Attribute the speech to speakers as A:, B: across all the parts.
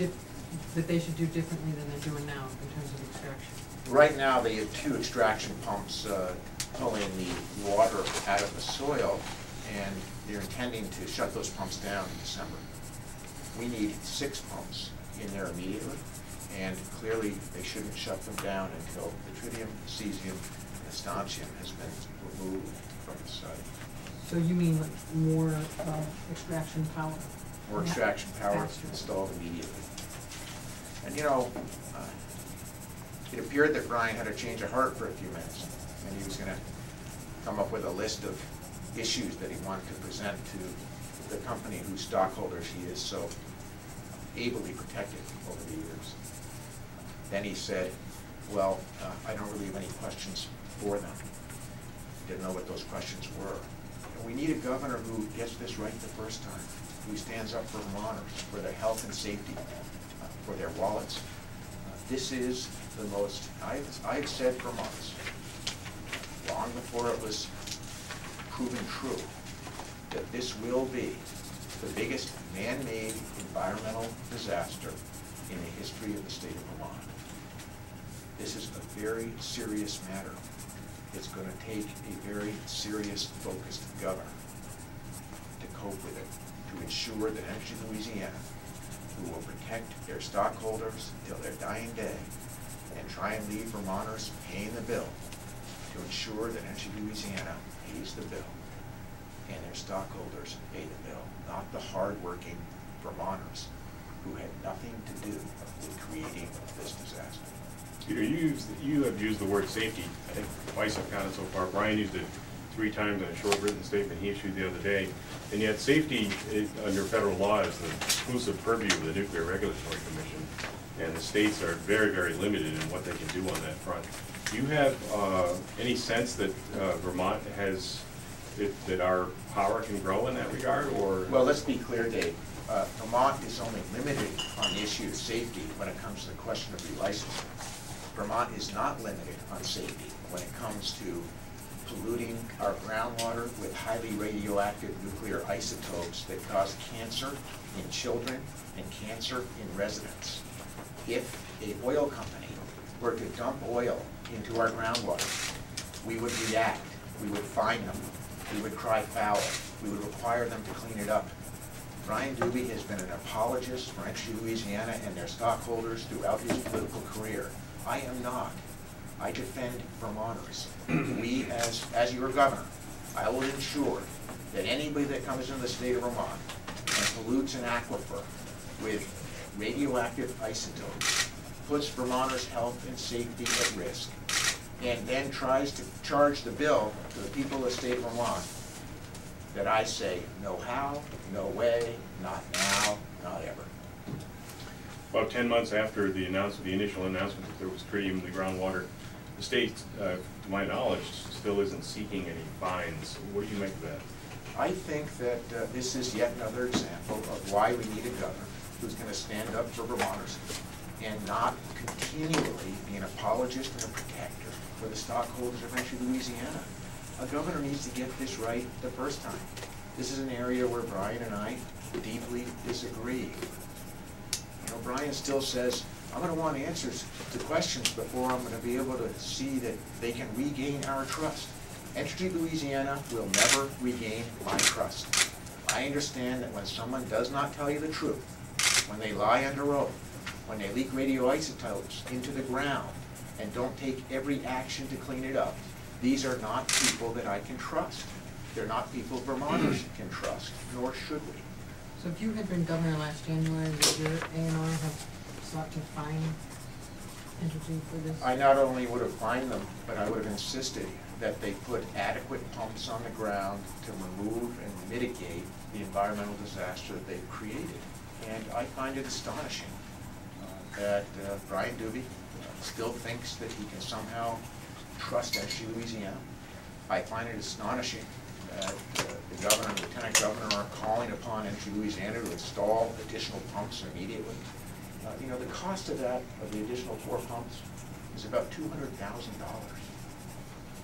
A: that they should do differently than they're doing now in terms of extraction?
B: Right now, they have 2 extraction pumps pulling the water out of the soil, and they're intending to shut those pumps down in December. We need 6 pumps in there immediately, and clearly they shouldn't shut them down until the tritium, cesium, and strontium has been removed from the site.
A: So you mean like more extraction power?
B: More extraction power installed immediately. And you know, it appeared that Brian had a change of heart for a few minutes, and he was going to come up with a list of issues that he wanted to present to the company whose stockholders he is so ably protected over the years. Then he said, well, I don't really have any questions for them. Didn't know what those questions were. And we need a governor who gets this right the first time, who stands up for Vermonters, for their health and safety, for their wallets. This is the most, I've said for months, long before it was proven true, that this will be the biggest man-made environmental disaster in the history of the state of Vermont. This is a very serious matter. It's going to take a very serious, focused governor to cope with it, to ensure that Energy Louisiana, who will protect their stockholders until their dying day and try and leave Vermonters paying the bill, to ensure that Energy Louisiana pays the bill and their stockholders pay the bill, not the hard-working Vermonters who had nothing to do with creating this disaster.
C: Peter, you have used the word safety, I think twice I've counted so far. Brian used it 3 times in a short written statement he issued the other day. And yet safety under federal law is the exclusive purview of the Nuclear Regulatory Commission. And the states are very, very limited in what they can do on that front. Do you have any sense that Vermont has, that our power can grow in that regard? Or?
B: Well, let's be clear, Dave. Vermont is only limited on the issue of safety when it comes to the question of relicensing. Vermont is not limited on safety when it comes to polluting our groundwater with highly radioactive nuclear isotopes that cause cancer in children and cancer in residents. If an oil company were to dump oil into our groundwater, we would react, we would fine them, we would cry foul, we would require them to clean it up. Brian Doobie has been an apologist for Energy Louisiana and their stockholders throughout his political career. I am not. I defend Vermonters. We, as your governor, I will ensure that anybody that comes into the state of Vermont and pollutes an aquifer with radioactive isotopes, puts Vermonters' health and safety at risk, and then tries to charge the bill to the people of the state of Vermont, that I say, no how, no way, not now, not ever.
C: About 10 months after the initial announcement that there was tritium in the groundwater, the state, to my knowledge, still isn't seeking any fines. What do you make of that?
B: I think that this is yet another example of why we need a governor who's going to stand up for Vermonters and not continually be an apologist and a protector for the stockholders of Energy Louisiana. A governor needs to get this right the first time. This is an area where Brian and I deeply disagree. You know, Brian still says, I'm going to want answers to questions before I'm going to be able to see that they can regain our trust. Energy Louisiana will never regain my trust. I understand that when someone does not tell you the truth, when they lie under oath, when they leak radioisotopes into the ground and don't take every action to clean it up, these are not people that I can trust. They're not people Vermonters can trust, nor should we.
A: So if you had been governor last January, would your A&R have sought to fine Entergy for this?
B: I not only would have fined them, but I would have insisted that they put adequate pumps on the ground to remove and mitigate the environmental disaster that they've created. And I find it astonishing that Brian Doobie still thinks that he can somehow trust Energy Louisiana. I find it astonishing that the governor and lieutenant governor are calling upon Energy Louisiana to install additional pumps immediately. You know, the cost of that, of the additional 4 pumps, is about $200,000.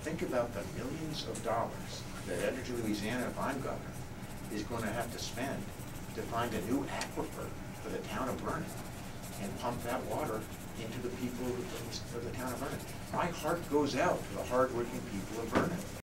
B: Think about the millions of dollars that Energy Louisiana, if I'm governor, is going to have to spend to find a new aquifer for the town of Burlington. and pump that water into the people of the town of Vernon. My heart goes out to the hardworking people of Vernon.